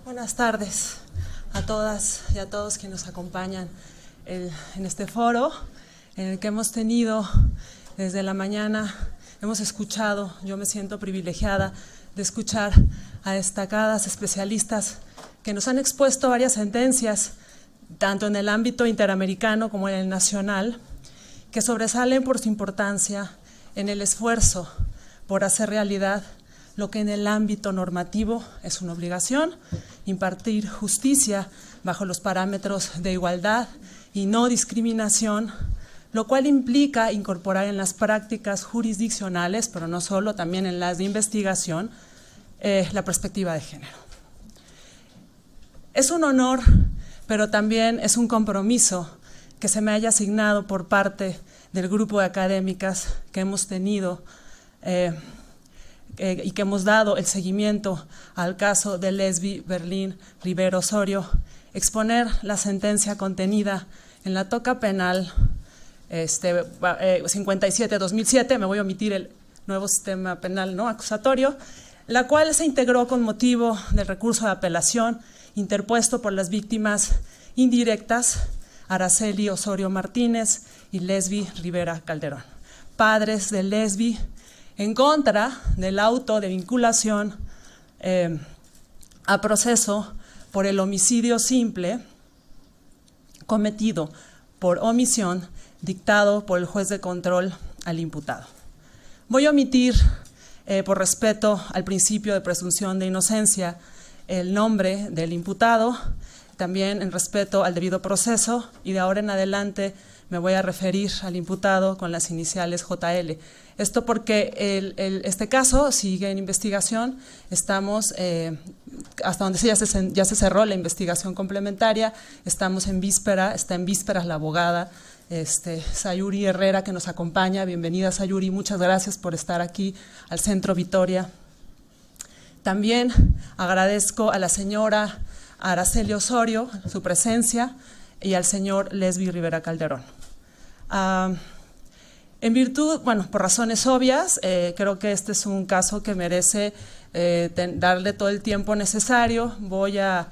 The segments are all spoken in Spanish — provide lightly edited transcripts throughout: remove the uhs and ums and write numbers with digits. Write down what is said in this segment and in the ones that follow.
Buenas tardes a todas y a todos que nos acompañan en este foro en el que hemos tenido desde la mañana, hemos escuchado, yo me siento privilegiada de escuchar a destacadas especialistas que nos han expuesto varias sentencias, tanto en el ámbito interamericano como en el nacional, que sobresalen por su importancia en el esfuerzo por hacer realidad lo que en el ámbito normativo es una obligación, impartir justicia bajo los parámetros de igualdad y no discriminación, lo cual implica incorporar en las prácticas jurisdiccionales, pero no solo, también en las de investigación, la perspectiva de género. Es un honor, pero también es un compromiso que se me haya asignado por parte del grupo de académicas que hemos tenido y que hemos dado el seguimiento al caso de Lesbi Berlín Rivero Osorio, exponer la sentencia contenida en la toca penal 57-2007, me voy a omitir el nuevo sistema penal no acusatorio, la cual se integró con motivo del recurso de apelación interpuesto por las víctimas indirectas Araceli Osorio Martínez y Lesbi Rivera Calderón, padres de Lesbi, en contra del auto de vinculación a proceso por el homicidio simple cometido por omisión dictado por el juez de control al imputado. Voy a omitir, por respeto al principio de presunción de inocencia, el nombre del imputado, también en respeto al debido proceso, y de ahora en adelante me voy a referir al imputado con las iniciales JL. Esto porque este caso sigue en investigación, estamos, hasta donde ya se cerró la investigación complementaria, estamos en víspera, está en vísperas la abogada Sayuri Herrera, que nos acompaña. Bienvenida, Sayuri, muchas gracias por estar aquí al Centro Vitoria. También agradezco a la señora Araceli Osorio su presencia y al señor Lesbi Rivera Calderón. En virtud, por razones obvias, creo que este es un caso que merece darle todo el tiempo necesario. Voy a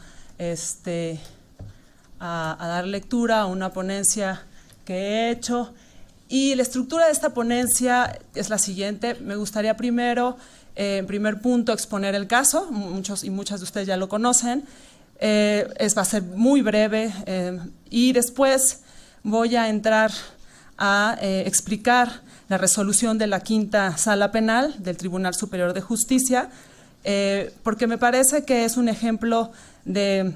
dar lectura a una ponencia que he hecho, y la estructura de esta ponencia es la siguiente. Me gustaría primero, en primer punto, exponer el caso. Muchos y muchas de ustedes ya lo conocen. Va a ser muy breve, y después voy a entrar a explicar la resolución de la quinta sala penal del Tribunal Superior de Justicia, porque me parece que es un ejemplo de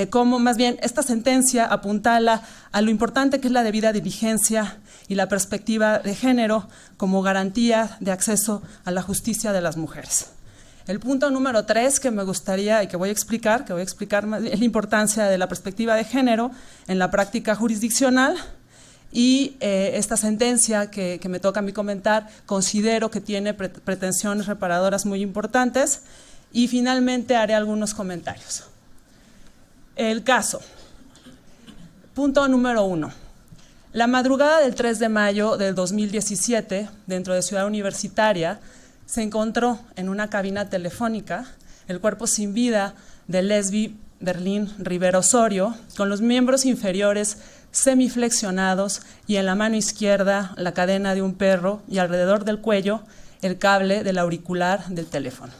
cómo más bien esta sentencia apuntala a lo importante que es la debida diligencia y la perspectiva de género como garantía de acceso a la justicia de las mujeres. El punto número 3 que me gustaría y que voy a explicar más es la importancia de la perspectiva de género en la práctica jurisdiccional, y esta sentencia que me toca a mí comentar considero que tiene pretensiones reparadoras muy importantes, y finalmente haré algunos comentarios. El caso. Punto número 1. La madrugada del 3 de mayo del 2017, dentro de Ciudad Universitaria, se encontró en una cabina telefónica el cuerpo sin vida de Lesbi Berlín Rivero Osorio, con los miembros inferiores semiflexionados y en la mano izquierda la cadena de un perro y alrededor del cuello el cable del auricular del teléfono.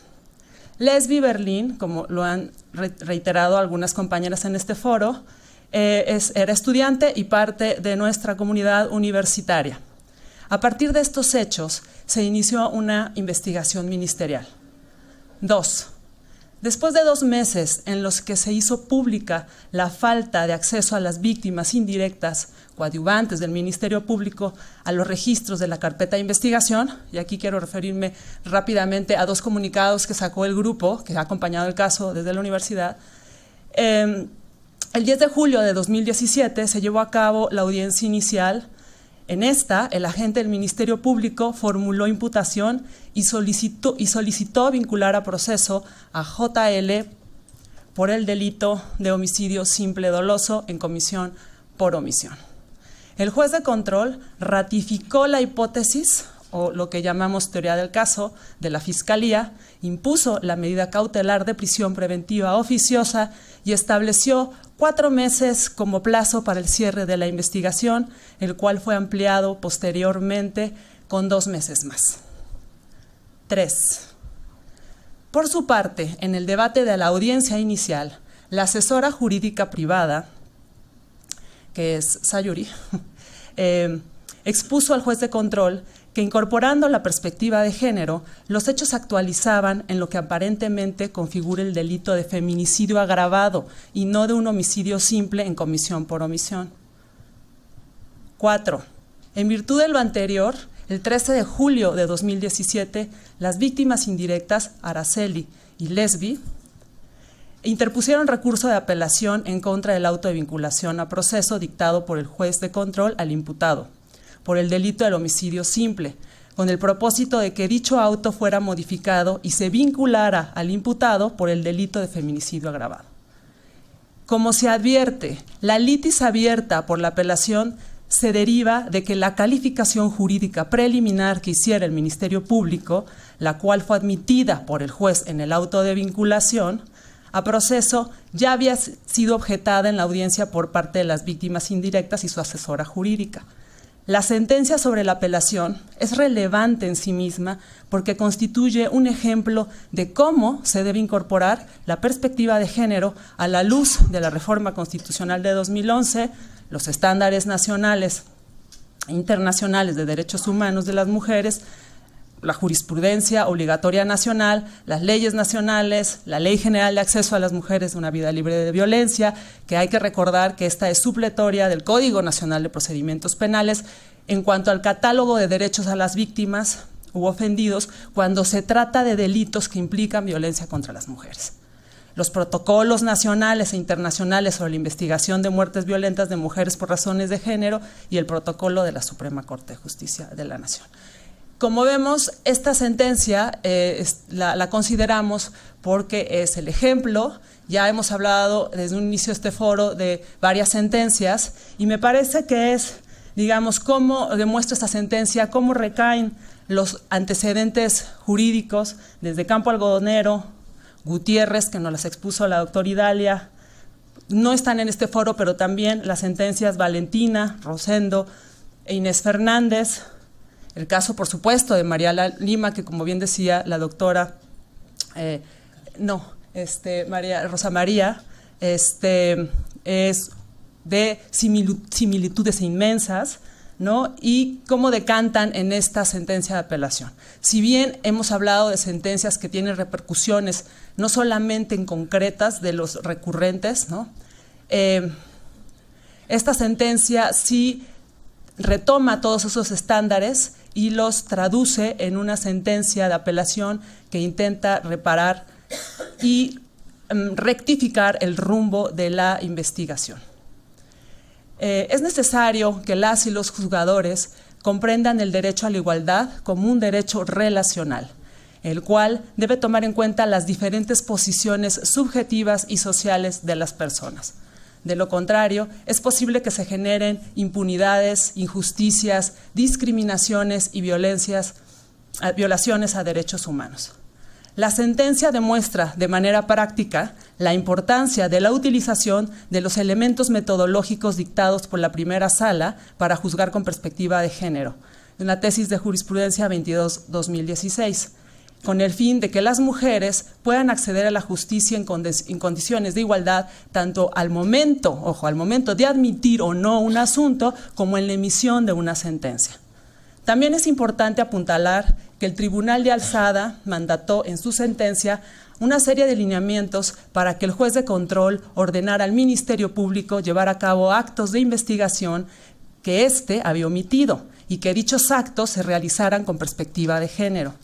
Lesbi Berlín, como lo han reiterado algunas compañeras en este foro, era estudiante y parte de nuestra comunidad universitaria. A partir de estos hechos se inició una investigación ministerial. 2. Después de 2 meses en los que se hizo pública la falta de acceso a las víctimas indirectas coadyuvantes del Ministerio Público a los registros de la carpeta de investigación, y aquí quiero referirme rápidamente a 2 comunicados que sacó el grupo que ha acompañado el caso desde la universidad. El 10 de julio de 2017 se llevó a cabo la audiencia inicial. En esta, el agente del Ministerio Público formuló imputación y solicitó vincular a proceso a JL por el delito de homicidio simple doloso en comisión por omisión. El juez de control ratificó la hipótesis o lo que llamamos teoría del caso, de la Fiscalía, impuso la medida cautelar de prisión preventiva oficiosa y estableció 4 meses como plazo para el cierre de la investigación, el cual fue ampliado posteriormente con 2 meses más. 3. Por su parte, en el debate de la audiencia inicial, la asesora jurídica privada, que es Sayuri, expuso al juez de control que incorporando la perspectiva de género, los hechos actualizaban en lo que aparentemente configura el delito de feminicidio agravado y no de un homicidio simple en comisión por omisión. 4. En virtud de lo anterior, el 13 de julio de 2017, las víctimas indirectas, Araceli y Lesbi, interpusieron recurso de apelación en contra del auto de vinculación a proceso dictado por el juez de control al imputado por el delito del homicidio simple, con el propósito de que dicho auto fuera modificado y se vinculara al imputado por el delito de feminicidio agravado. Como se advierte, la litis abierta por la apelación se deriva de que la calificación jurídica preliminar que hiciera el Ministerio Público, la cual fue admitida por el juez en el auto de vinculación a proceso, ya había sido objetada en la audiencia por parte de las víctimas indirectas y su asesora jurídica. La sentencia sobre la apelación es relevante en sí misma porque constituye un ejemplo de cómo se debe incorporar la perspectiva de género a la luz de la reforma constitucional de 2011, los estándares nacionales e internacionales de derechos humanos de las mujeres, la jurisprudencia obligatoria nacional, las leyes nacionales, la Ley General de Acceso a las Mujeres a una Vida Libre de Violencia, que hay que recordar que esta es supletoria del Código Nacional de Procedimientos Penales en cuanto al catálogo de derechos a las víctimas u ofendidos cuando se trata de delitos que implican violencia contra las mujeres. Los protocolos nacionales e internacionales sobre la investigación de muertes violentas de mujeres por razones de género y el protocolo de la Suprema Corte de Justicia de la Nación. Como vemos, esta sentencia la consideramos porque es el ejemplo. Ya hemos hablado desde un inicio de este foro de varias sentencias y me parece que es, digamos, cómo demuestra esta sentencia, cómo recaen los antecedentes jurídicos desde Campo Algodonero, Gutiérrez, que nos las expuso la doctora Idalia, no están en este foro, pero también las sentencias Valentina, Rosendo e Inés Fernández. El caso, por supuesto, de María Lima, que como bien decía la doctora, Rosa María, es de similitudes inmensas, ¿no? Y cómo decantan en esta sentencia de apelación. Si bien hemos hablado de sentencias que tienen repercusiones no solamente en concretas de los recurrentes, ¿no? Esta sentencia sí retoma todos esos estándares y los traduce en una sentencia de apelación que intenta reparar y rectificar el rumbo de la investigación. Es necesario que las y los juzgadores comprendan el derecho a la igualdad como un derecho relacional, el cual debe tomar en cuenta las diferentes posiciones subjetivas y sociales de las personas. De lo contrario, es posible que se generen impunidades, injusticias, discriminaciones y violaciones a derechos humanos. La sentencia demuestra de manera práctica la importancia de la utilización de los elementos metodológicos dictados por la primera sala para juzgar con perspectiva de género, en la tesis de jurisprudencia 22-2016, con el fin de que las mujeres puedan acceder a la justicia en condiciones de igualdad, tanto al momento de admitir o no un asunto, como en la emisión de una sentencia. También es importante apuntalar que el Tribunal de Alzada mandató en su sentencia una serie de lineamientos para que el juez de control ordenara al Ministerio Público llevar a cabo actos de investigación que éste había omitido y que dichos actos se realizaran con perspectiva de género.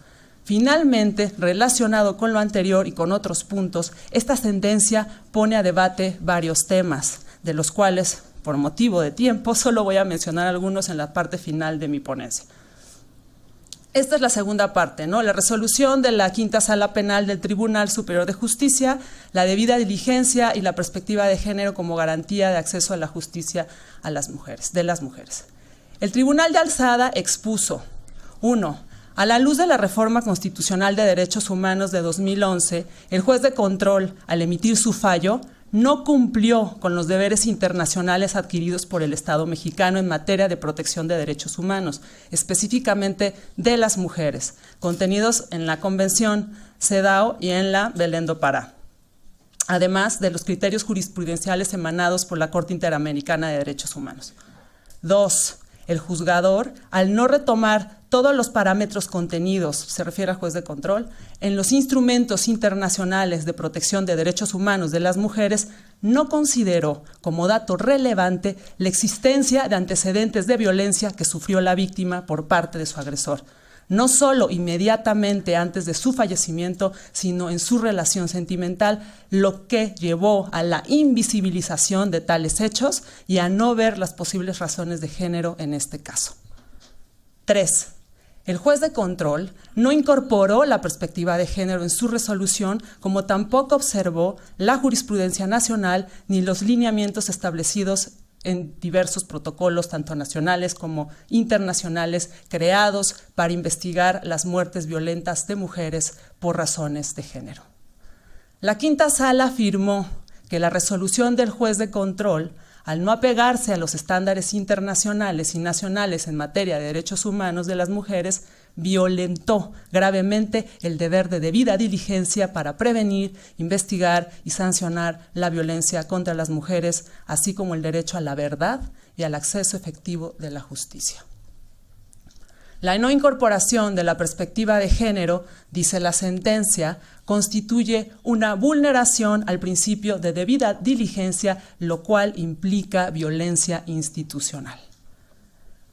Finalmente, relacionado con lo anterior y con otros puntos, esta sentencia pone a debate varios temas, de los cuales, por motivo de tiempo, solo voy a mencionar algunos en la parte final de mi ponencia. Esta es la segunda parte, ¿no? La resolución de la Quinta Sala Penal del Tribunal Superior de Justicia, la debida diligencia y la perspectiva de género como garantía de acceso a la justicia de las mujeres. El Tribunal de Alzada expuso: 1. A la luz de la Reforma Constitucional de Derechos Humanos de 2011, el juez de control, al emitir su fallo, no cumplió con los deberes internacionales adquiridos por el Estado mexicano en materia de protección de derechos humanos, específicamente de las mujeres, contenidos en la Convención CEDAW y en la Belén do Pará, además de los criterios jurisprudenciales emanados por la Corte Interamericana de Derechos Humanos. 2. El juzgador, al no retomar todos los parámetros contenidos, se refiere al juez de control, en los instrumentos internacionales de protección de derechos humanos de las mujeres, no consideró como dato relevante la existencia de antecedentes de violencia que sufrió la víctima por parte de su agresor, no solo inmediatamente antes de su fallecimiento, sino en su relación sentimental, lo que llevó a la invisibilización de tales hechos y a no ver las posibles razones de género en este caso. 3. El juez de control no incorporó la perspectiva de género en su resolución, como tampoco observó la jurisprudencia nacional ni los lineamientos establecidos en diversos protocolos, tanto nacionales como internacionales, creados para investigar las muertes violentas de mujeres por razones de género. La quinta sala afirmó que la resolución del juez de control, al no apegarse a los estándares internacionales y nacionales en materia de derechos humanos de las mujeres, violentó gravemente el deber de debida diligencia para prevenir, investigar y sancionar la violencia contra las mujeres, así como el derecho a la verdad y al acceso efectivo de la justicia. La no incorporación de la perspectiva de género, dice la sentencia, constituye una vulneración al principio de debida diligencia, lo cual implica violencia institucional.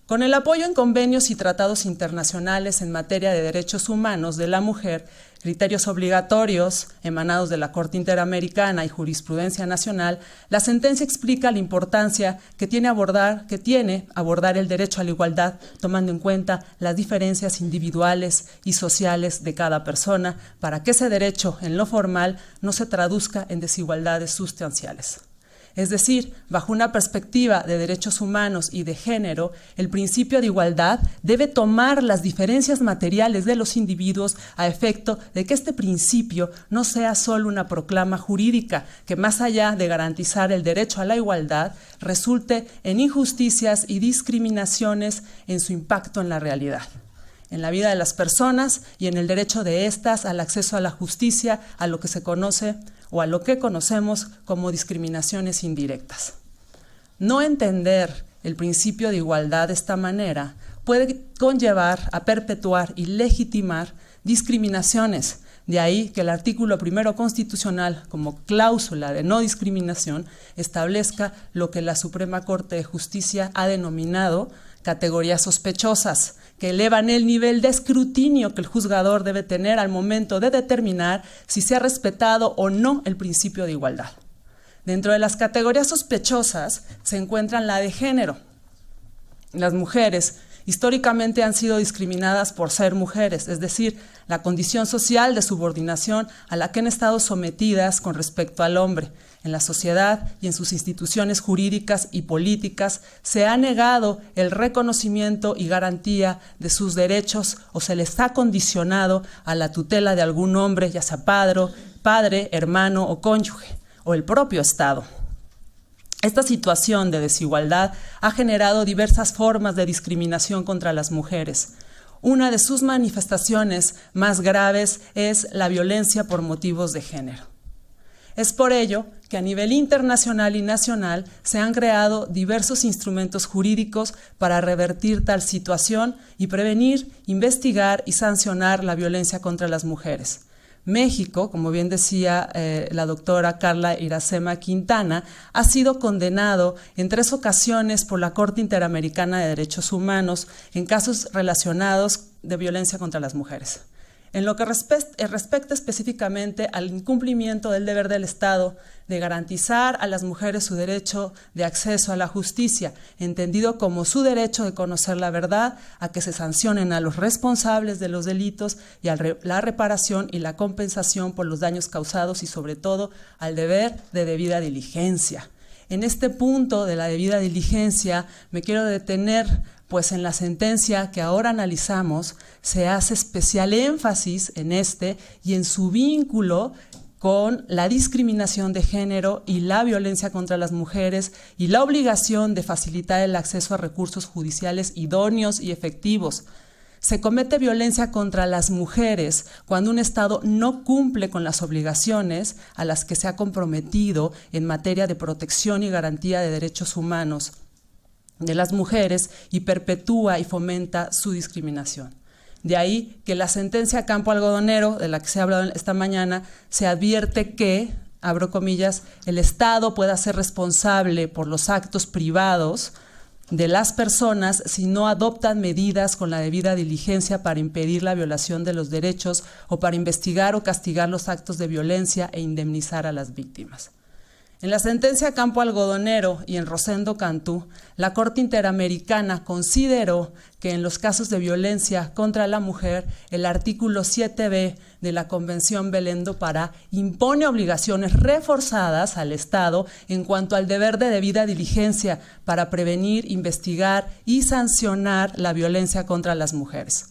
Con el apoyo en convenios y tratados internacionales en materia de derechos humanos de la mujer, criterios obligatorios emanados de la Corte Interamericana y jurisprudencia nacional, la sentencia explica la importancia que tiene abordar el derecho a la igualdad, tomando en cuenta las diferencias individuales y sociales de cada persona, para que ese derecho en lo formal no se traduzca en desigualdades sustanciales. Es decir, bajo una perspectiva de derechos humanos y de género, el principio de igualdad debe tomar las diferencias materiales de los individuos a efecto de que este principio no sea solo una proclama jurídica que, más allá de garantizar el derecho a la igualdad, resulte en injusticias y discriminaciones en su impacto en la realidad, en la vida de las personas y en el derecho de éstas al acceso a la justicia, a lo que se conoce o a lo que conocemos como discriminaciones indirectas. No entender el principio de igualdad de esta manera puede conllevar a perpetuar y legitimar discriminaciones. De ahí que el artículo 1 constitucional, como cláusula de no discriminación, establezca lo que la Suprema Corte de Justicia ha denominado categorías sospechosas, que elevan el nivel de escrutinio que el juzgador debe tener al momento de determinar si se ha respetado o no el principio de igualdad. Dentro de las categorías sospechosas se encuentran la de género. Las mujeres históricamente han sido discriminadas por ser mujeres, es decir, la condición social de subordinación a la que han estado sometidas con respecto al hombre. En la sociedad y en sus instituciones jurídicas y políticas se ha negado el reconocimiento y garantía de sus derechos o se les ha condicionado a la tutela de algún hombre, ya sea padre, hermano o cónyuge, o el propio Estado. Esta situación de desigualdad ha generado diversas formas de discriminación contra las mujeres. Una de sus manifestaciones más graves es la violencia por motivos de género. Es por ello que a nivel internacional y nacional se han creado diversos instrumentos jurídicos para revertir tal situación y prevenir, investigar y sancionar la violencia contra las mujeres. México, como bien decía la doctora Carla Iracema Quintana, ha sido condenado en 3 ocasiones por la Corte Interamericana de Derechos Humanos en casos relacionados de violencia contra las mujeres. En lo que respecta específicamente al incumplimiento del deber del Estado de garantizar a las mujeres su derecho de acceso a la justicia, entendido como su derecho de conocer la verdad, a que se sancionen a los responsables de los delitos y a la reparación y la compensación por los daños causados y sobre todo al deber de debida diligencia. En este punto de la debida diligencia me quiero detener, pues en la sentencia que ahora analizamos se hace especial énfasis en este y en su vínculo con la discriminación de género y la violencia contra las mujeres y la obligación de facilitar el acceso a recursos judiciales idóneos y efectivos. Se comete violencia contra las mujeres cuando un Estado no cumple con las obligaciones a las que se ha comprometido en materia de protección y garantía de derechos humanos de las mujeres y perpetúa y fomenta su discriminación. De ahí que la sentencia Campo Algodonero, de la que se ha hablado esta mañana, se advierte que, abro comillas, el Estado pueda ser responsable por los actos privados de las personas si no adoptan medidas con la debida diligencia para impedir la violación de los derechos o para investigar o castigar los actos de violencia e indemnizar a las víctimas. En la sentencia Campo Algodonero y en Rosendo Cantú, la Corte Interamericana consideró que en los casos de violencia contra la mujer, el artículo 7b de la Convención Belén do Pará impone obligaciones reforzadas al Estado en cuanto al deber de debida diligencia para prevenir, investigar y sancionar la violencia contra las mujeres.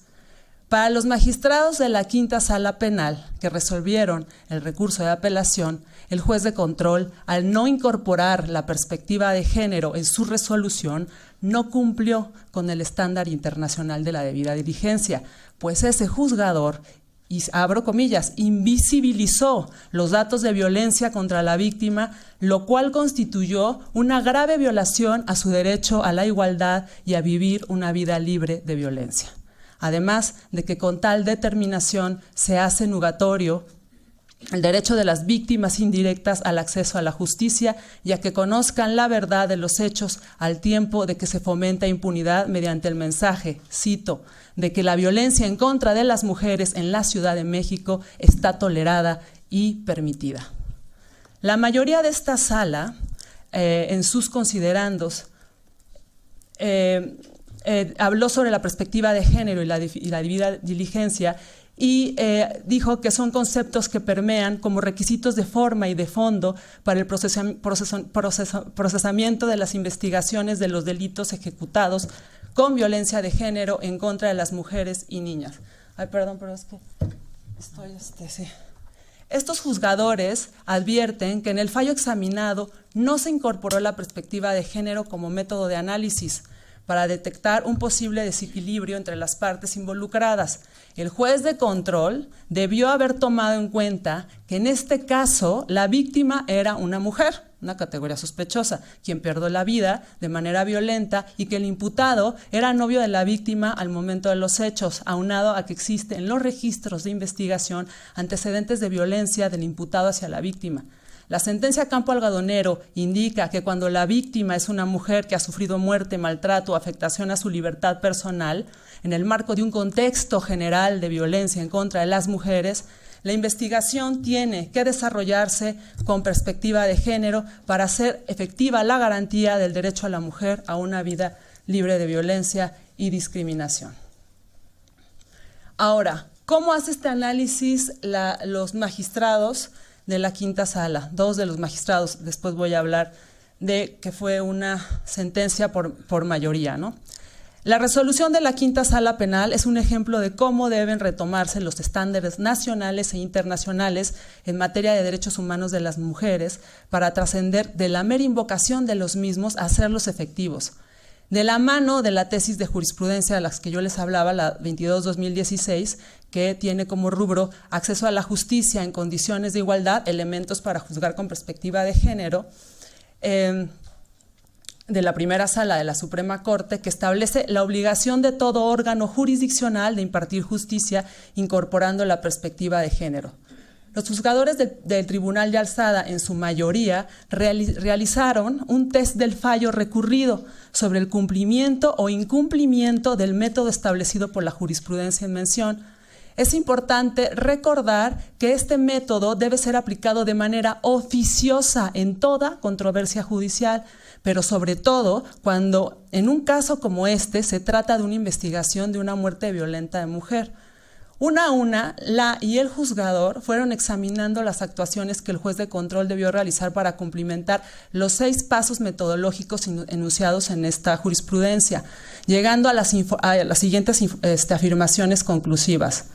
Para los magistrados de la Quinta Sala Penal que resolvieron el recurso de apelación, el juez de control, al no incorporar la perspectiva de género en su resolución, no cumplió con el estándar internacional de la debida diligencia, pues ese juzgador, y abro comillas, invisibilizó los datos de violencia contra la víctima, lo cual constituyó una grave violación a su derecho a la igualdad y a vivir una vida libre de violencia. Además de que con tal determinación se hace nugatorio el derecho de las víctimas indirectas al acceso a la justicia y a que conozcan la verdad de los hechos al tiempo de que se fomenta impunidad mediante el mensaje, cito, de que la violencia en contra de las mujeres en la Ciudad de México está tolerada y permitida. La mayoría de esta sala, en sus considerandos, habló sobre la perspectiva de género y la debida diligencia y dijo que son conceptos que permean como requisitos de forma y de fondo para el procesamiento de las investigaciones de los delitos ejecutados con violencia de género en contra de las mujeres y niñas. Ay, perdón, pero es que estoy, sí. Estos juzgadores advierten que en el fallo examinado no se incorporó la perspectiva de género como método de análisis para detectar un posible desequilibrio entre las partes involucradas. El juez de control debió haber tomado en cuenta que en este caso la víctima era una mujer, una categoría sospechosa, quien perdió la vida de manera violenta y que el imputado era novio de la víctima al momento de los hechos, aunado a que existen en los registros de investigación antecedentes de violencia del imputado hacia la víctima. La sentencia Campo Algodonero indica que cuando la víctima es una mujer que ha sufrido muerte, maltrato o afectación a su libertad personal, en el marco de un contexto general de violencia en contra de las mujeres, la investigación tiene que desarrollarse con perspectiva de género para hacer efectiva la garantía del derecho a la mujer a una vida libre de violencia y discriminación. Ahora, ¿cómo hace este análisis los magistrados de la Quinta Sala? Dos de los magistrados, después voy a hablar de que fue una sentencia por mayoría, ¿no? La resolución de la Quinta Sala Penal es un ejemplo de cómo deben retomarse los estándares nacionales e internacionales en materia de derechos humanos de las mujeres para trascender de la mera invocación de los mismos a hacerlos efectivos. De la mano de la tesis de jurisprudencia de las que yo les hablaba, la 22-2016, que tiene como rubro acceso a la justicia en condiciones de igualdad, elementos para juzgar con perspectiva de género, de la primera sala de la Suprema Corte, que establece la obligación de todo órgano jurisdiccional de impartir justicia incorporando la perspectiva de género. Los juzgadores del Tribunal de Alzada, en su mayoría, realizaron un test del fallo recurrido sobre el cumplimiento o incumplimiento del método establecido por la jurisprudencia en mención. Es importante recordar que este método debe ser aplicado de manera oficiosa en toda controversia judicial, pero sobre todo cuando en un caso como este se trata de una investigación de una muerte violenta de mujer. Una a una, la y el juzgador fueron examinando las actuaciones que el juez de control debió realizar para cumplimentar los 6 pasos metodológicos enunciados en esta jurisprudencia, llegando a las siguientes afirmaciones conclusivas.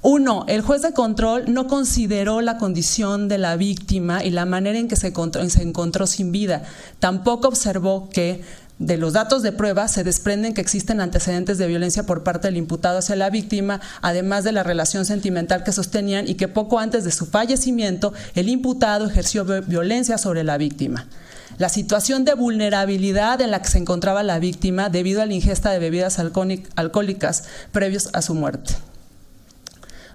1. El juez de control no consideró la condición de la víctima y la manera en que se encontró sin vida. Tampoco observó que de los datos de prueba se desprenden que existen antecedentes de violencia por parte del imputado hacia la víctima, además de la relación sentimental que sostenían y que poco antes de su fallecimiento el imputado ejerció violencia sobre la víctima. La situación de vulnerabilidad en la que se encontraba la víctima debido a la ingesta de bebidas alcohólicas previos a su muerte.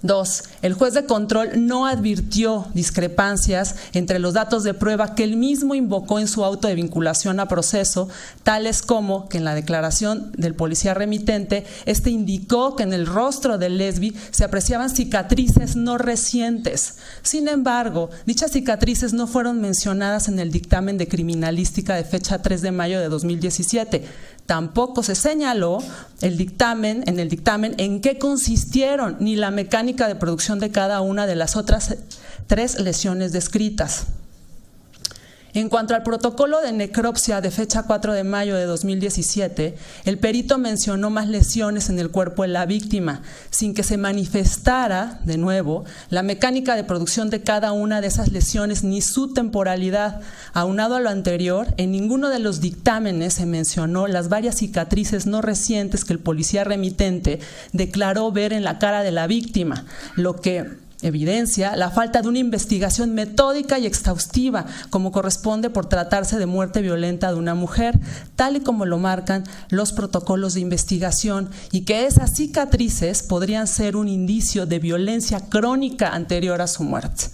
2. El juez de control no advirtió discrepancias entre los datos de prueba que él mismo invocó en su auto de vinculación a proceso, tales como que en la declaración del policía remitente, indicó que en el rostro del lesbi se apreciaban cicatrices no recientes. Sin embargo, dichas cicatrices no fueron mencionadas en el dictamen de criminalística de fecha 3 de mayo de 2017. Tampoco se señaló en el dictamen en qué consistieron ni la mecánica de producción de cada una de las otras 3 lesiones descritas. En cuanto al protocolo de necropsia de fecha 4 de mayo de 2017, el perito mencionó más lesiones en el cuerpo de la víctima, sin que se manifestara, de nuevo, la mecánica de producción de cada una de esas lesiones ni su temporalidad. Aunado a lo anterior, en ninguno de los dictámenes se mencionó las varias cicatrices no recientes que el policía remitente declaró ver en la cara de la víctima, lo que evidencia la falta de una investigación metódica y exhaustiva, como corresponde por tratarse de muerte violenta de una mujer, tal y como lo marcan los protocolos de investigación, y que esas cicatrices podrían ser un indicio de violencia crónica anterior a su muerte.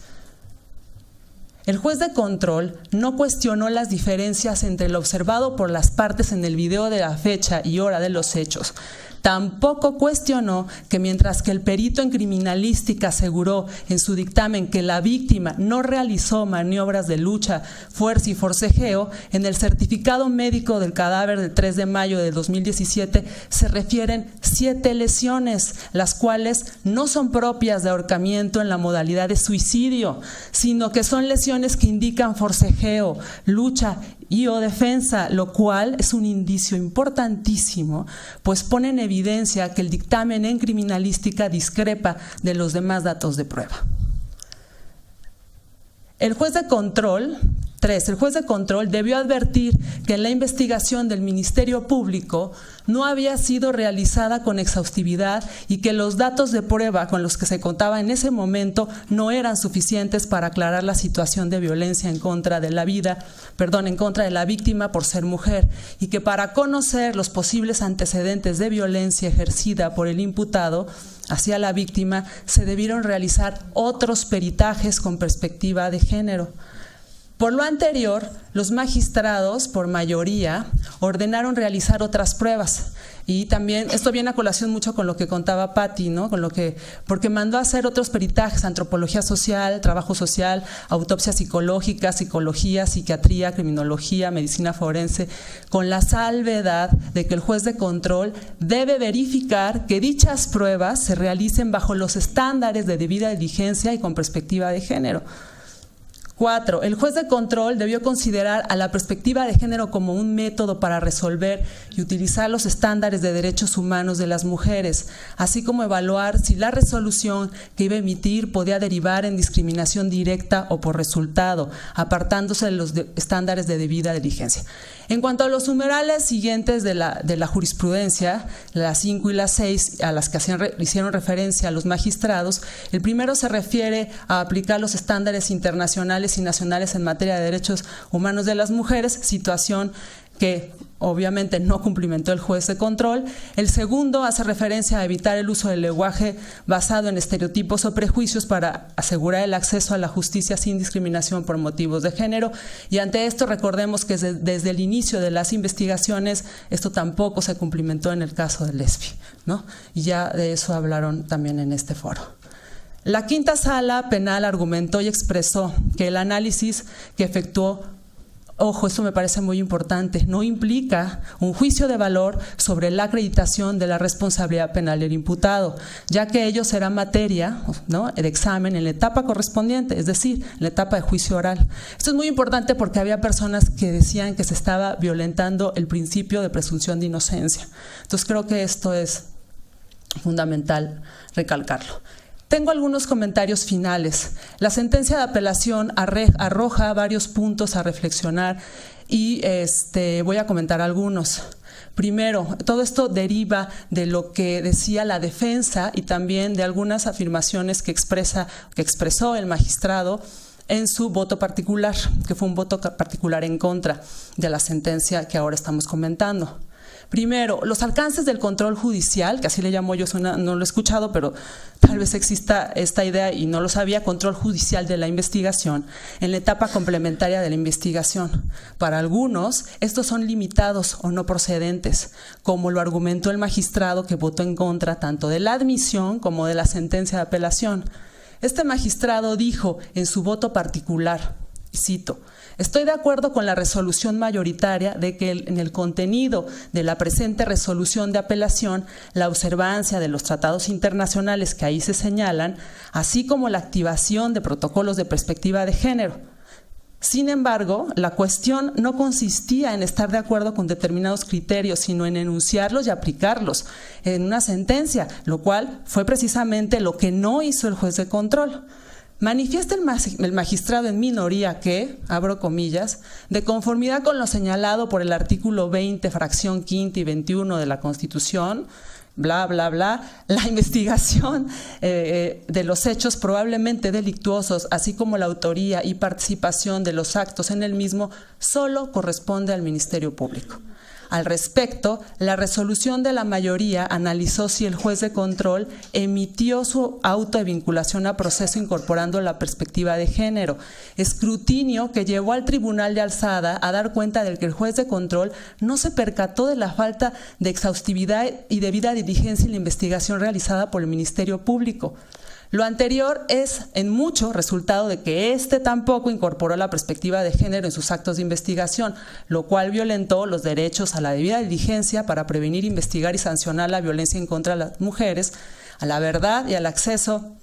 El juez de control no cuestionó las diferencias entre lo observado por las partes en el video de la fecha y hora de los hechos. Tampoco cuestionó que mientras que el perito en criminalística aseguró en su dictamen que la víctima no realizó maniobras de lucha, fuerza y forcejeo, en el certificado médico del cadáver del 3 de mayo de 2017 se refieren 7 lesiones, las cuales no son propias de ahorcamiento en la modalidad de suicidio, sino que son lesiones que indican forcejeo, lucha y o defensa, lo cual es un indicio importantísimo, pues pone en evidencia que el dictamen en criminalística discrepa de los demás datos de prueba. El juez de control debió advertir que la investigación del Ministerio Público no había sido realizada con exhaustividad y que los datos de prueba con los que se contaba en ese momento no eran suficientes para aclarar la situación de violencia en contra de la víctima por ser mujer, y que para conocer los posibles antecedentes de violencia ejercida por el imputado hacia la víctima se debieron realizar otros peritajes con perspectiva de género. Por lo anterior, los magistrados, por mayoría, ordenaron realizar otras pruebas. Y también, esto viene a colación mucho con lo que contaba Patti, ¿no? Porque mandó a hacer otros peritajes: antropología social, trabajo social, autopsia psicológica, psicología, psiquiatría, criminología, medicina forense, con la salvedad de que el juez de control debe verificar que dichas pruebas se realicen bajo los estándares de debida diligencia y con perspectiva de género. 4. El juez de control debió considerar a la perspectiva de género como un método para resolver y utilizar los estándares de derechos humanos de las mujeres, así como evaluar si la resolución que iba a emitir podía derivar en discriminación directa o por resultado, apartándose de los estándares de debida diligencia. En cuanto a los numerales siguientes de la jurisprudencia, las 5 y las 6, a las que hicieron referencia a los magistrados, el primero se refiere a aplicar los estándares internacionales y nacionales en materia de derechos humanos de las mujeres, situación que obviamente no cumplimentó el juez de control. El segundo hace referencia a evitar el uso del lenguaje basado en estereotipos o prejuicios para asegurar el acceso a la justicia sin discriminación por motivos de género. Y ante esto recordemos que desde el inicio de las investigaciones esto tampoco se cumplimentó en el caso de Lesbi, ¿no? Y ya de eso hablaron también en este foro. La quinta sala penal argumentó y expresó que el análisis que efectuó Ojo, esto me parece muy importante, no implica un juicio de valor sobre la acreditación de la responsabilidad penal del imputado, ya que ello será materia, ¿no?, de examen en la etapa correspondiente, es decir, en la etapa de juicio oral. Esto es muy importante porque había personas que decían que se estaba violentando el principio de presunción de inocencia. Entonces creo que esto es fundamental recalcarlo. Tengo algunos comentarios finales. La sentencia de apelación arroja varios puntos a reflexionar y voy a comentar algunos. Primero, todo esto deriva de lo que decía la defensa y también de algunas afirmaciones que expresó el magistrado en su voto particular, que fue un voto particular en contra de la sentencia que ahora estamos comentando. Primero, los alcances del control judicial, que así le llamo yo, no lo he escuchado, pero tal vez exista esta idea y no lo sabía, control judicial de la investigación en la etapa complementaria de la investigación. Para algunos, estos son limitados o no procedentes, como lo argumentó el magistrado que votó en contra tanto de la admisión como de la sentencia de apelación. Este magistrado dijo en su voto particular, y cito: estoy de acuerdo con la resolución mayoritaria de que en el contenido de la presente resolución de apelación, la observancia de los tratados internacionales que ahí se señalan, así como la activación de protocolos de perspectiva de género. Sin embargo, la cuestión no consistía en estar de acuerdo con determinados criterios, sino en enunciarlos y aplicarlos en una sentencia, lo cual fue precisamente lo que no hizo el juez de control. Manifiesta el magistrado en minoría que, abro comillas, de conformidad con lo señalado por el artículo 20, fracción quinta y 21 de la Constitución, bla, bla, bla, la investigación de los hechos probablemente delictuosos, así como la autoría y participación de los actos en el mismo, solo corresponde al Ministerio Público. Al respecto, la resolución de la mayoría analizó si el juez de control emitió su auto de vinculación a proceso incorporando la perspectiva de género, escrutinio que llevó al tribunal de alzada a dar cuenta de que el juez de control no se percató de la falta de exhaustividad y debida diligencia en la investigación realizada por el Ministerio Público. Lo anterior es en mucho resultado de que tampoco incorporó la perspectiva de género en sus actos de investigación, lo cual violentó los derechos a la debida diligencia para prevenir, investigar y sancionar la violencia en contra de las mujeres, a la verdad y al acceso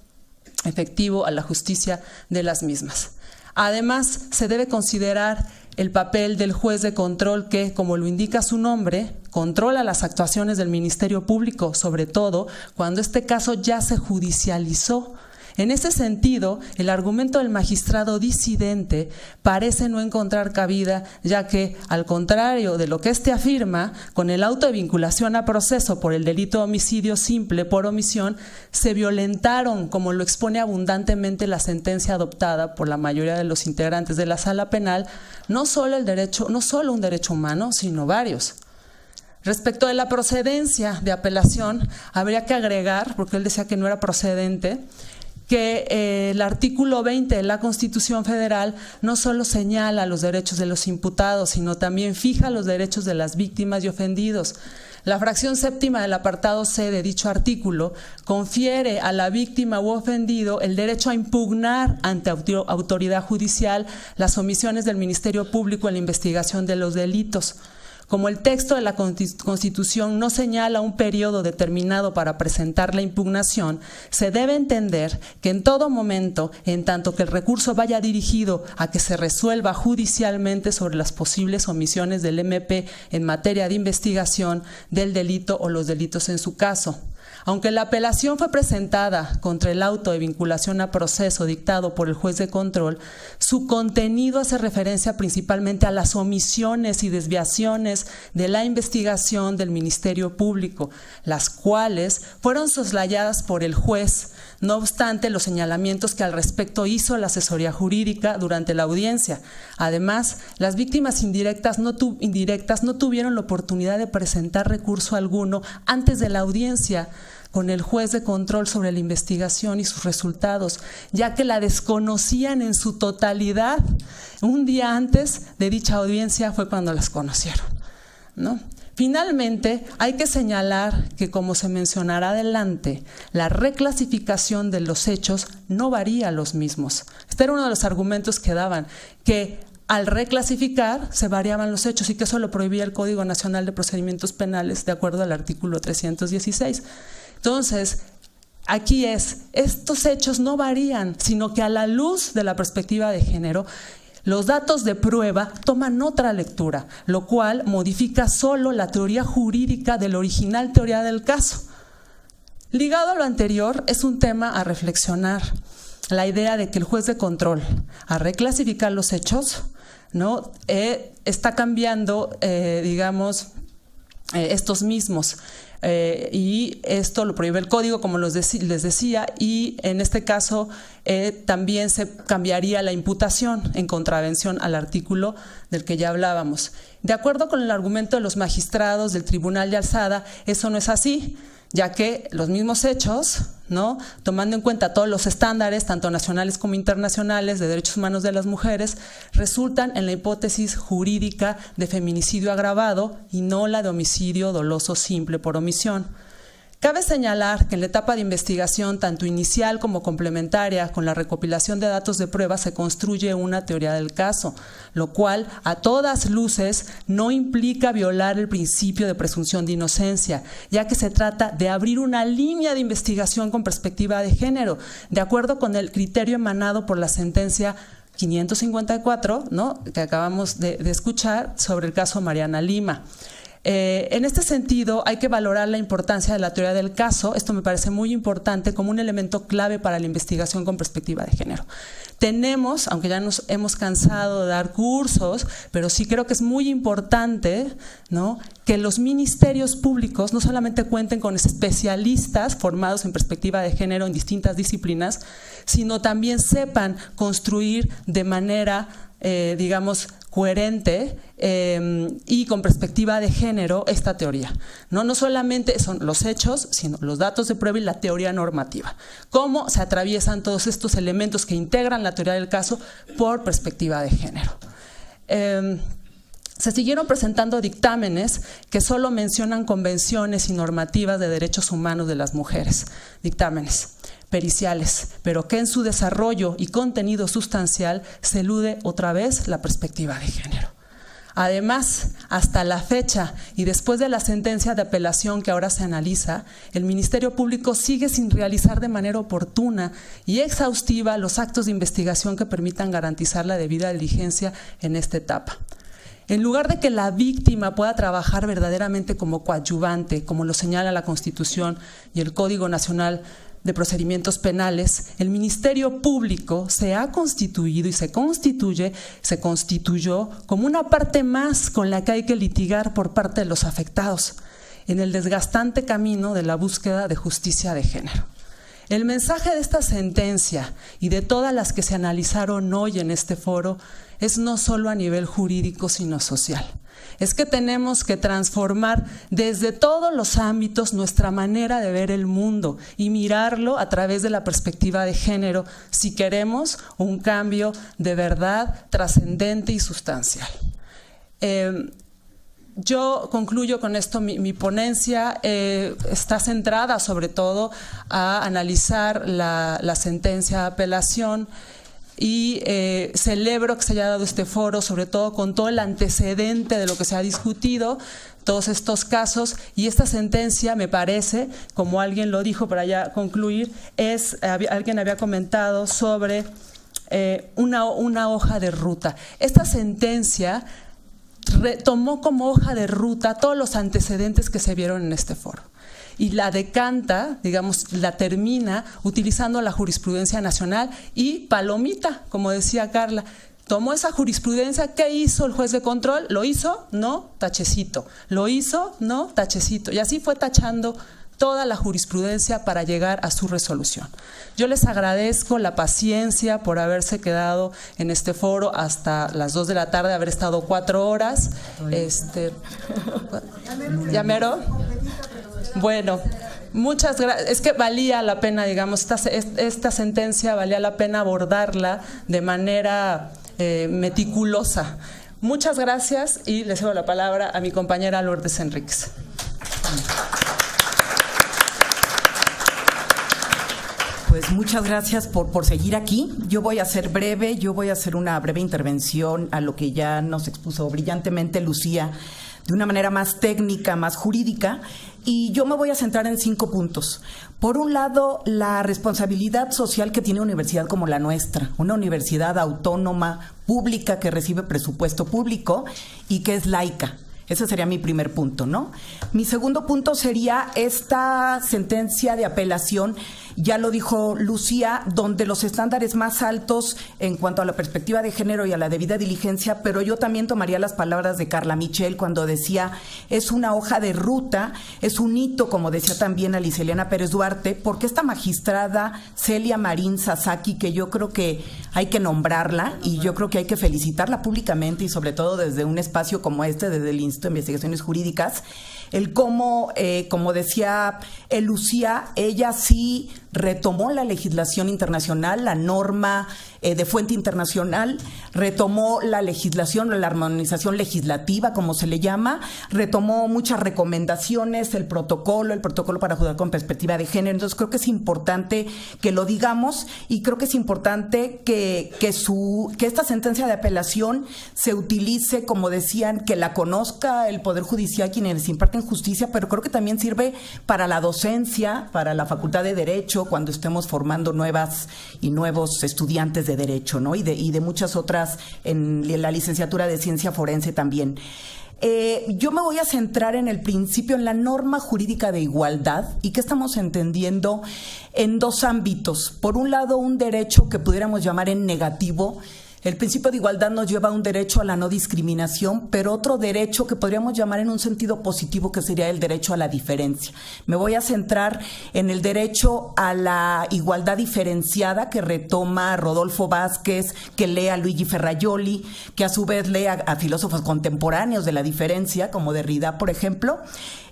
efectivo a la justicia de las mismas. Además, se debe considerar el papel del juez de control que, como lo indica su nombre, controla las actuaciones del Ministerio Público, sobre todo cuando este caso ya se judicializó. En ese sentido, el argumento del magistrado disidente parece no encontrar cabida, ya que, al contrario de lo que éste afirma, con el auto de vinculación a proceso por el delito de homicidio simple por omisión, se violentaron, como lo expone abundantemente la sentencia adoptada por la mayoría de los integrantes de la Sala Penal, no solo un derecho humano, sino varios. Respecto de la procedencia de apelación, habría que agregar, porque él decía que no era procedente, que el artículo 20 de la Constitución Federal no solo señala los derechos de los imputados, sino también fija los derechos de las víctimas y ofendidos. La fracción séptima del apartado C de dicho artículo confiere a la víctima u ofendido el derecho a impugnar ante autoridad judicial las omisiones del Ministerio Público en la investigación de los delitos. Como el texto de la Constitución no señala un periodo determinado para presentar la impugnación, se debe entender que en todo momento, en tanto que el recurso vaya dirigido a que se resuelva judicialmente sobre las posibles omisiones del MP en materia de investigación del delito o los delitos en su caso. Aunque la apelación fue presentada contra el auto de vinculación a proceso dictado por el juez de control, su contenido hace referencia principalmente a las omisiones y desviaciones de la investigación del Ministerio Público, las cuales fueron soslayadas por el juez, no obstante los señalamientos que al respecto hizo la asesoría jurídica durante la audiencia. Además, las víctimas indirectas no tuvieron la oportunidad de presentar recurso alguno antes de la audiencia con el juez de control sobre la investigación y sus resultados, ya que la desconocían en su totalidad. Un día antes de dicha audiencia fue cuando las conocieron, ¿no? Finalmente, hay que señalar que, como se mencionará adelante, la reclasificación de los hechos no varía a los mismos. Este era uno de los argumentos que daban, que al reclasificar se variaban los hechos y que eso lo prohibía el Código Nacional de Procedimientos Penales de acuerdo al artículo 316. Entonces, aquí estos hechos no varían, sino que a la luz de la perspectiva de género, los datos de prueba toman otra lectura, lo cual modifica solo la teoría jurídica de la original teoría del caso. Ligado a lo anterior, es un tema a reflexionar. La idea de que el juez de control, a reclasificar los hechos, ¿no? Está cambiando, estos mismos. Y esto lo prohíbe el código, como les decía, y en este caso también se cambiaría la imputación en contravención al artículo del que ya hablábamos. De acuerdo con el argumento de los magistrados del Tribunal de Alzada, eso no es así, ya que los mismos hechos, ¿no? Tomando en cuenta todos los estándares, tanto nacionales como internacionales, de derechos humanos de las mujeres, resultan en la hipótesis jurídica de feminicidio agravado y no la de homicidio doloso simple por omisión. Cabe señalar que en la etapa de investigación, tanto inicial como complementaria, con la recopilación de datos de prueba, se construye una teoría del caso, lo cual, a todas luces, no implica violar el principio de presunción de inocencia, ya que se trata de abrir una línea de investigación con perspectiva de género, de acuerdo con el criterio emanado por la sentencia 554, ¿no?, que acabamos de escuchar sobre el caso Mariana Lima. En este sentido, hay que valorar la importancia de la teoría del caso. Esto me parece muy importante como un elemento clave para la investigación con perspectiva de género. Tenemos, aunque ya nos hemos cansado de dar cursos, pero sí creo que es muy importante, ¿no?, que los ministerios públicos no solamente cuenten con especialistas formados en perspectiva de género en distintas disciplinas, sino también sepan construir de manera coherente y con perspectiva de género esta teoría. No solamente son los hechos, sino los datos de prueba y la teoría normativa. Cómo se atraviesan todos estos elementos que integran la teoría del caso por perspectiva de género. Se siguieron presentando dictámenes que solo mencionan convenciones y normativas de derechos humanos de las mujeres, dictámenes periciales, pero que en su desarrollo y contenido sustancial se elude otra vez la perspectiva de género. Además, hasta la fecha y después de la sentencia de apelación que ahora se analiza, el Ministerio Público sigue sin realizar de manera oportuna y exhaustiva los actos de investigación que permitan garantizar la debida diligencia en esta etapa. En lugar de que la víctima pueda trabajar verdaderamente como coadyuvante, como lo señala la Constitución y el Código Nacional de Procedimientos Penales, el Ministerio Público se ha constituido y se constituyó como una parte más con la que hay que litigar por parte de los afectados en el desgastante camino de la búsqueda de justicia de género. El mensaje de esta sentencia y de todas las que se analizaron hoy en este foro es no solo a nivel jurídico, sino social. Es que tenemos que transformar desde todos los ámbitos nuestra manera de ver el mundo y mirarlo a través de la perspectiva de género si queremos un cambio de verdad trascendente y sustancial. Yo concluyo con esto, mi ponencia está centrada sobre todo a analizar la sentencia de apelación y celebro que se haya dado este foro, sobre todo con todo el antecedente de lo que se ha discutido, todos estos casos, y esta sentencia me parece, como alguien lo dijo para ya concluir, alguien había comentado sobre una hoja de ruta. Esta sentencia tomó como hoja de ruta todos los antecedentes que se vieron en este foro y la decanta, la termina utilizando la jurisprudencia nacional y palomita, como decía Carla. Tomó esa jurisprudencia, ¿qué hizo el juez de control? ¿Lo hizo? No, tachecito. ¿Lo hizo? No, tachecito. Y así fue tachando toda la jurisprudencia para llegar a su resolución. Yo les agradezco la paciencia por haberse quedado en este foro hasta las 2 de la tarde, haber estado 4 horas. ¿Ya mero? Bueno, muchas gracias. Es que valía la pena, esta sentencia valía la pena abordarla de manera meticulosa. Muchas gracias y le cedo la palabra a mi compañera Lourdes Enríquez. Pues muchas gracias por seguir aquí. Yo voy a ser breve, yo voy a hacer una breve intervención a lo que ya nos expuso brillantemente Lucía, de una manera más técnica, más jurídica, y yo me voy a centrar en 5 puntos. Por un lado, la responsabilidad social que tiene una universidad como la nuestra, una universidad autónoma, pública, que recibe presupuesto público y que es laica. Ese sería mi primer punto, ¿no? Mi segundo punto sería esta sentencia de apelación, ya lo dijo Lucía, donde los estándares más altos en cuanto a la perspectiva de género y a la debida diligencia, pero yo también tomaría las palabras de Carla Michel cuando decía, es una hoja de ruta, es un hito, como decía también Alicia Elena Pérez Duarte, porque esta magistrada Celia Marín Sasaki, que yo creo que hay que nombrarla y yo creo que hay que felicitarla públicamente y sobre todo desde un espacio como este, desde el Instituto de Investigaciones Jurídicas, el cómo, como decía Lucía, ella sí retomó la legislación internacional, la norma de fuente internacional, retomó la legislación, la armonización legislativa, como se le llama, retomó muchas recomendaciones, el protocolo para juzgar con perspectiva de género. Entonces creo que es importante que lo digamos y creo que es importante que esta sentencia de apelación se utilice, como decían, que la conozca el Poder Judicial, quienes imparten justicia, pero creo que también sirve para la docencia, para la Facultad de Derecho, cuando estemos formando nuevas y nuevos estudiantes de Derecho, ¿no? Y de muchas otras en la licenciatura de Ciencia Forense también. Yo me voy a centrar en el principio, en la norma jurídica de igualdad y que estamos entendiendo en 2 ámbitos. Por un lado, un derecho que pudiéramos llamar en negativo. El principio de igualdad nos lleva a un derecho a la no discriminación, pero otro derecho que podríamos llamar en un sentido positivo, que sería el derecho a la diferencia. Me voy a centrar en el derecho a la igualdad diferenciada que retoma Rodolfo Vázquez, que lee a Luigi Ferrajoli, que a su vez lee a filósofos contemporáneos de la diferencia, como Derrida, por ejemplo.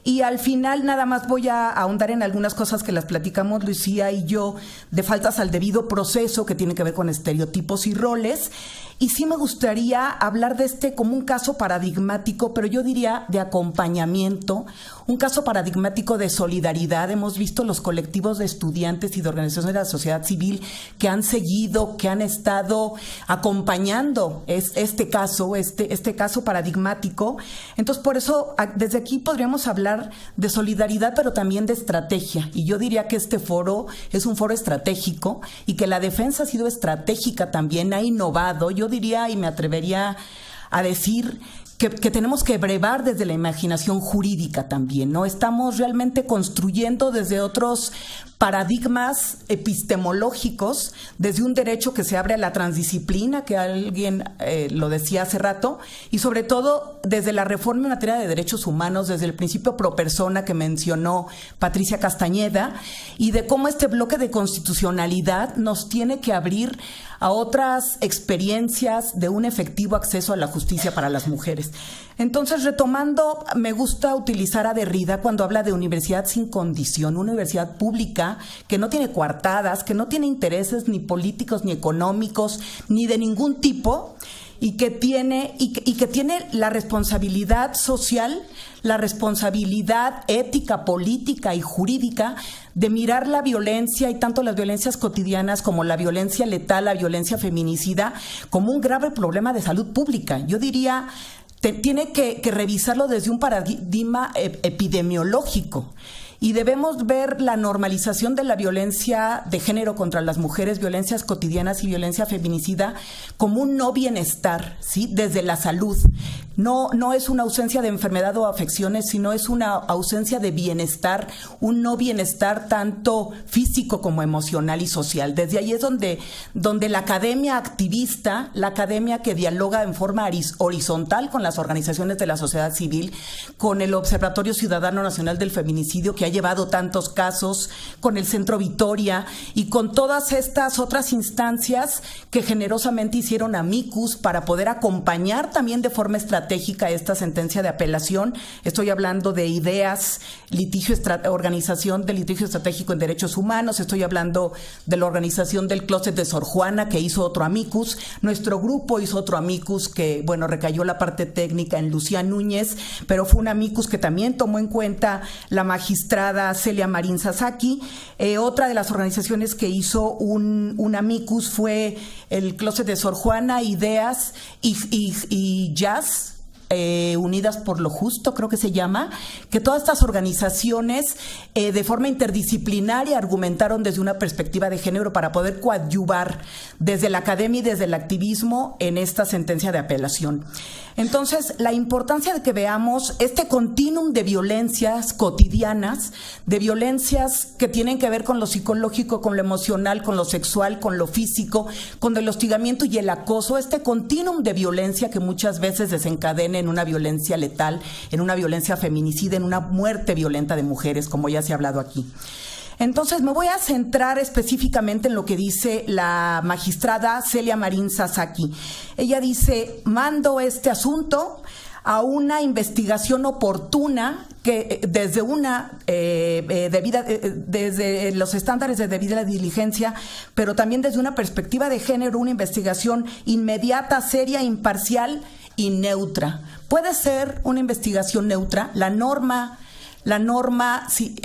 Y al final nada más voy a ahondar en algunas cosas que las platicamos Lucía y yo, de faltas al debido proceso, que tiene que ver con estereotipos y roles. Y sí me gustaría hablar de este como un caso paradigmático, pero yo diría de acompañamiento, un caso paradigmático de solidaridad. Hemos visto los colectivos de estudiantes y de organizaciones de la sociedad civil que han seguido, que han estado acompañando este caso paradigmático. Entonces, por eso, desde aquí podríamos hablar de solidaridad, pero también de estrategia. Y yo diría que este foro es un foro estratégico y que la defensa ha sido estratégica también, ha innovado. Yo diría y me atrevería a decir que tenemos que brevar desde la imaginación jurídica también, ¿no? Estamos realmente construyendo desde otros paradigmas epistemológicos, desde un derecho que se abre a la transdisciplina, que alguien lo decía hace rato, y sobre todo desde la reforma en materia de derechos humanos, desde el principio pro persona que mencionó Patricia Castañeda, y de cómo este bloque de constitucionalidad nos tiene que abrir a otras experiencias de un efectivo acceso a la justicia para las mujeres. Entonces, retomando, me gusta utilizar a Derrida cuando habla de universidad sin condición, una universidad pública que no tiene coartadas, que no tiene intereses ni políticos ni económicos ni de ningún tipo, y que tiene la responsabilidad social, la responsabilidad ética, política y jurídica de mirar la violencia, y tanto las violencias cotidianas como la violencia letal, la violencia feminicida, como un grave problema de salud pública. Yo diría, tiene que revisarlo desde un paradigma epidemiológico. Y debemos ver la normalización de la violencia de género contra las mujeres, violencias cotidianas y violencia feminicida como un no bienestar, ¿sí? Desde la salud. No es una ausencia de enfermedad o afecciones, sino es una ausencia de bienestar, un no bienestar tanto físico como emocional y social. Desde ahí es donde la academia activista, la academia que dialoga en forma horizontal con las organizaciones de la sociedad civil, con el Observatorio Ciudadano Nacional del Feminicidio, que ha llevado tantos casos, con el Centro Vitoria y con todas estas otras instancias que generosamente hicieron amicus para poder acompañar también de forma estratégica estratégica esta sentencia de apelación. Estoy hablando de IDEAS, Organización de Litigio Estratégico en Derechos Humanos, estoy hablando de la organización del Closet de Sor Juana, que hizo otro amicus, nuestro grupo hizo otro amicus que, bueno, recayó la parte técnica en Lucía Núñez, pero fue un amicus que también tomó en cuenta la magistrada Celia Marín Sasaki. Otra de las organizaciones que hizo un amicus fue el Closet de Sor Juana, IDEAS y Jazz, Unidas por lo Justo, creo que se llama, que todas estas organizaciones de forma interdisciplinaria argumentaron desde una perspectiva de género para poder coadyuvar desde la academia y desde el activismo en esta sentencia de apelación. Entonces, la importancia de que veamos este continuum de violencias cotidianas, de violencias que tienen que ver con lo psicológico, con lo emocional, con lo sexual, con lo físico, con el hostigamiento y el acoso, este continuum de violencia que muchas veces desencadena en una violencia letal, en una violencia feminicida, en una muerte violenta de mujeres, como ya se ha hablado aquí. Entonces me voy a centrar específicamente en lo que dice la magistrada Celia Marín Sasaki. Ella dice: mando este asunto a una investigación oportuna que desde desde los estándares de debida diligencia, pero también desde una perspectiva de género, una investigación inmediata, seria, imparcial y neutra. Puede ser una investigación neutra. La norma sí,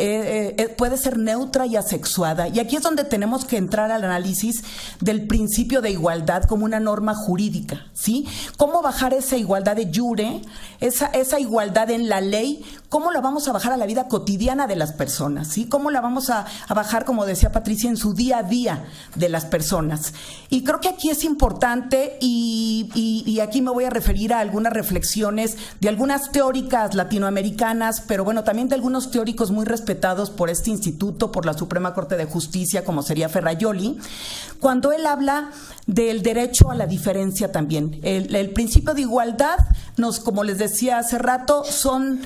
puede ser neutra y asexuada. Y aquí es donde tenemos que entrar al análisis del principio de igualdad como una norma jurídica, ¿sí? ¿Cómo bajar esa igualdad de jure, esa igualdad en la ley? ¿Cómo la vamos a bajar a la vida cotidiana de las personas? ¿Sí? ¿Cómo la vamos a bajar, como decía Patricia, en su día a día de las personas? Y creo que aquí es importante y aquí me voy a referir a algunas reflexiones de algunas teóricas latinoamericanas, pero bueno, también de algunos teóricos muy respetados por este instituto, por la Suprema Corte de Justicia, como sería Ferrajoli, cuando él habla del derecho a la diferencia también. El principio de igualdad, como les decía hace rato, son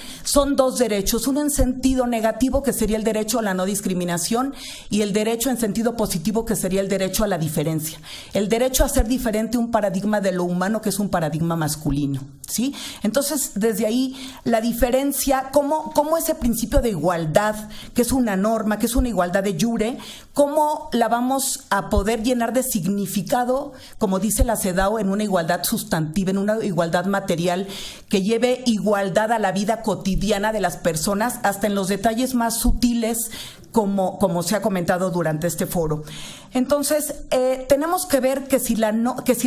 dos derechos, uno en sentido negativo, que sería el derecho a la no discriminación, y el derecho en sentido positivo, que sería el derecho a la diferencia. El derecho a ser diferente, un paradigma de lo humano que es un paradigma masculino, ¿sí? Entonces, desde ahí, la diferencia, cómo ese principio de igualdad, que es una norma, que es una igualdad de jure, cómo la vamos a poder llenar de significado, como dice la CEDAW, en una igualdad sustantiva, en una igualdad material, que lleve igualdad a la vida cotidiana de las personas, hasta en los detalles más sutiles, como se ha comentado durante este foro. Entonces, tenemos que ver que si la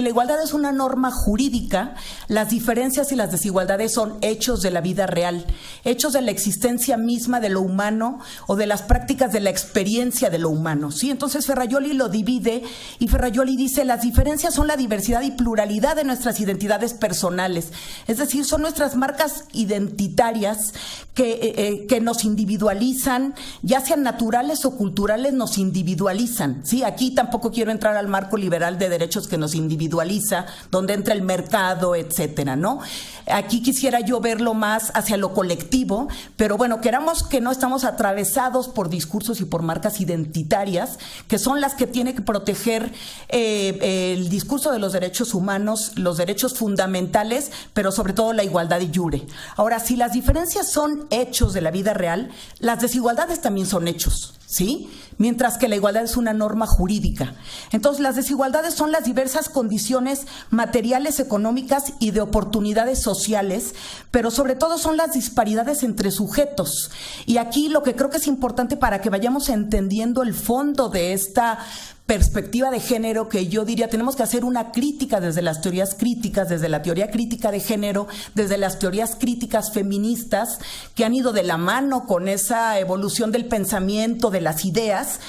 igualdad es una norma jurídica, las diferencias y las desigualdades son hechos de la vida real, hechos de la existencia misma de lo humano o de las prácticas de la experiencia de lo humano, ¿sí? Entonces Ferrajoli lo divide y Ferrajoli dice: las diferencias son la diversidad y pluralidad de nuestras identidades personales, es decir, son nuestras marcas identitarias que nos individualizan, ya sean naturales o culturales, nos individualizan, ¿sí? Aquí tampoco quiero entrar al marco liberal de derechos que nos individualiza, donde entra el mercado, etcétera, ¿no? Aquí quisiera yo verlo más hacia lo colectivo, pero bueno, queramos que no estamos atravesados por discursos y por marcas identitarias, que son las que tiene que proteger el discurso de los derechos humanos, los derechos fundamentales, pero sobre todo la igualdad de jure. Ahora, si las diferencias son hechos de la vida real, las desigualdades también son hechos, ¿sí? Mientras que la igualdad es una norma jurídica. Entonces, las desigualdades son las diversas condiciones materiales, económicas y de oportunidades sociales, pero sobre todo son las disparidades entre sujetos. Y aquí lo que creo que es importante para que vayamos entendiendo el fondo de esta perspectiva de género, que yo diría tenemos que hacer una crítica desde las teorías críticas, desde la teoría crítica de género, desde las teorías críticas feministas que han ido de la mano con esa evolución del pensamiento, de las ideas.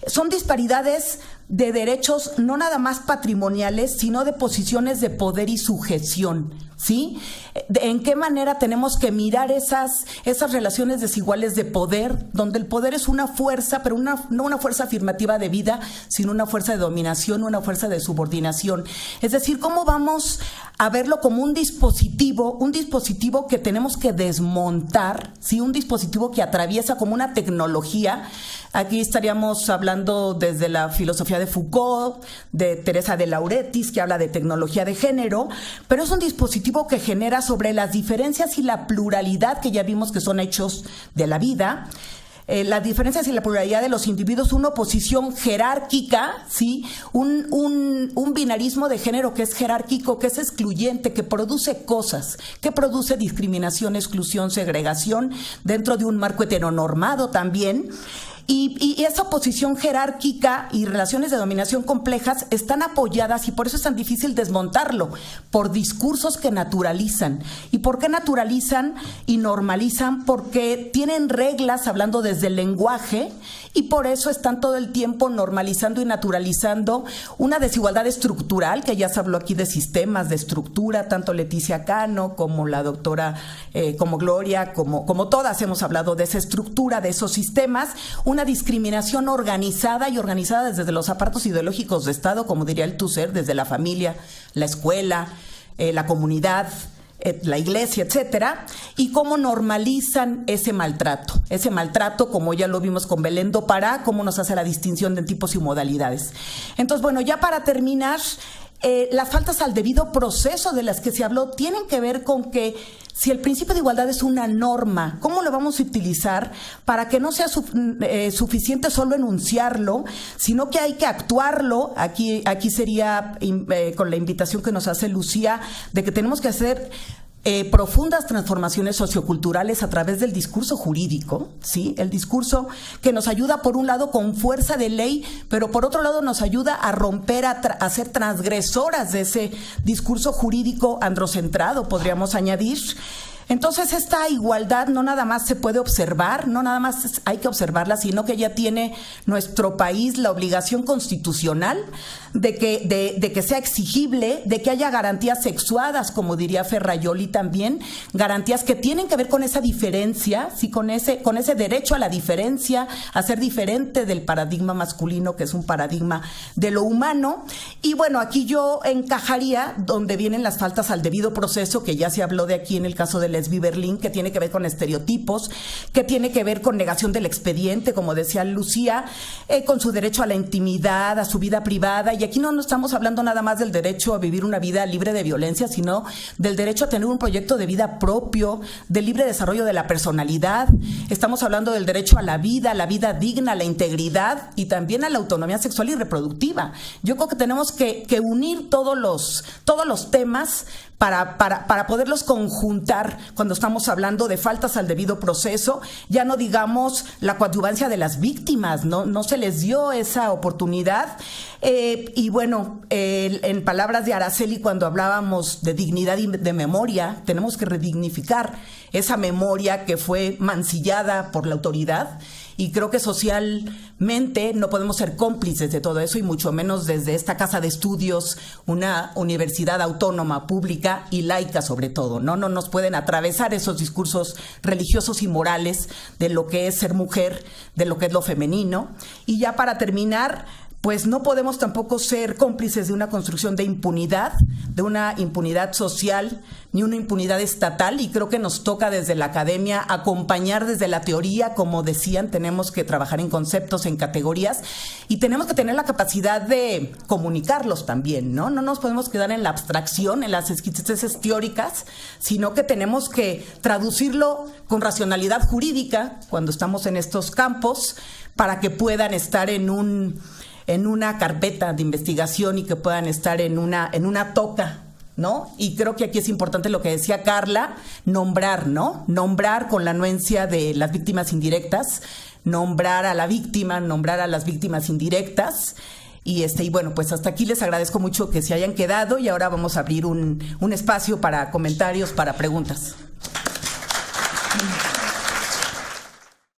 Son disparidades de derechos no nada más patrimoniales, sino de posiciones de poder y sujeción, ¿sí? ¿En qué manera tenemos que mirar esas relaciones desiguales de poder, donde el poder es una fuerza, pero no una fuerza afirmativa de vida, sino una fuerza de dominación, una fuerza de subordinación? Es decir, ¿cómo vamos a verlo como un dispositivo que tenemos que desmontar, ¿sí? Un dispositivo que atraviesa como una tecnología? Aquí estaríamos hablando desde la filosofía de Foucault, de Teresa de Lauretis, que habla de tecnología de género, pero es un dispositivo que genera sobre las diferencias y la pluralidad que ya vimos que son hechos de la vida. Las diferencias y la pluralidad de los individuos, una oposición jerárquica, ¿sí? Un binarismo de género que es jerárquico, que es excluyente, que produce cosas, que produce discriminación, exclusión, segregación dentro de un marco heteronormado también. Y esa oposición jerárquica y relaciones de dominación complejas están apoyadas, y por eso es tan difícil desmontarlo, por discursos que naturalizan. ¿Y por qué naturalizan y normalizan? Porque tienen reglas hablando desde el lenguaje, y por eso están todo el tiempo normalizando y naturalizando una desigualdad estructural, que ya se habló aquí de sistemas, de estructura, tanto Leticia Cano como la doctora, como Gloria, como todas hemos hablado de esa estructura, de esos sistemas, una discriminación organizada y organizada desde los aparatos ideológicos de Estado, como diría el Tusser, desde la familia, la escuela, la comunidad, la iglesia, etcétera, y cómo normalizan ese maltrato, como ya lo vimos con Belén do Pará, cómo nos hace la distinción de tipos y modalidades. Entonces, bueno, ya para terminar, las faltas al debido proceso de las que se habló tienen que ver con que si el principio de igualdad es una norma, ¿cómo lo vamos a utilizar para que no sea suficiente solo enunciarlo, sino que hay que actuarlo? Aquí sería con la invitación que nos hace Lucía, de que tenemos que hacer profundas transformaciones socioculturales a través del discurso jurídico, ¿sí? El discurso que nos ayuda, por un lado, con fuerza de ley, pero por otro lado nos ayuda a romper, a ser transgresoras de ese discurso jurídico androcentrado, podríamos añadir. Entonces, esta igualdad no nada más se puede observar, no nada más hay que observarla, sino que ya tiene nuestro país la obligación constitucional de que sea exigible, de que haya garantías sexuadas, como diría Ferrayoli también, garantías que tienen que ver con esa diferencia, ¿sí? con ese derecho a la diferencia, a ser diferente del paradigma masculino, que es un paradigma de lo humano. Y bueno, aquí yo encajaría donde vienen las faltas al debido proceso, que ya se habló de aquí en el caso de Lesbi Berlín, que tiene que ver con estereotipos, que tiene que ver con negación del expediente, como decía Lucía, con su derecho a la intimidad, a su vida privada. Y aquí no estamos hablando nada más del derecho a vivir una vida libre de violencia, sino del derecho a tener un proyecto de vida propio, del libre desarrollo de la personalidad. Estamos hablando del derecho a la vida digna, a la integridad y también a la autonomía sexual y reproductiva. Yo creo que tenemos que unir todos los temas para poderlos conjuntar cuando estamos hablando de faltas al debido proceso. Ya no digamos la coadyuvancia de las víctimas, no se les dio esa oportunidad. Y bueno, en palabras de Araceli, cuando hablábamos de dignidad y de memoria, tenemos que redignificar esa memoria que fue mancillada por la autoridad. Y creo que socialmente no podemos ser cómplices de todo eso, y mucho menos desde esta casa de estudios, una universidad autónoma, pública y laica sobre todo, ¿no? No nos pueden atravesar esos discursos religiosos y morales de lo que es ser mujer, de lo que es lo femenino. Y ya para terminar, pues no podemos tampoco ser cómplices de una construcción de impunidad, de una impunidad social, ni una impunidad estatal, y creo que nos toca desde la academia acompañar desde la teoría. Como decían, tenemos que trabajar en conceptos, en categorías, y tenemos que tener la capacidad de comunicarlos también, ¿no? No nos podemos quedar en la abstracción, en las exquisiteces teóricas, sino que tenemos que traducirlo con racionalidad jurídica cuando estamos en estos campos, para que puedan estar en una carpeta de investigación y que puedan estar en una toca, ¿no? Y creo que aquí es importante lo que decía Carla, nombrar, ¿no? Nombrar con la anuencia de las víctimas indirectas, nombrar a la víctima, nombrar a las víctimas indirectas. Y bueno, pues hasta aquí les agradezco mucho que se hayan quedado, y ahora vamos a abrir un espacio para comentarios, para preguntas.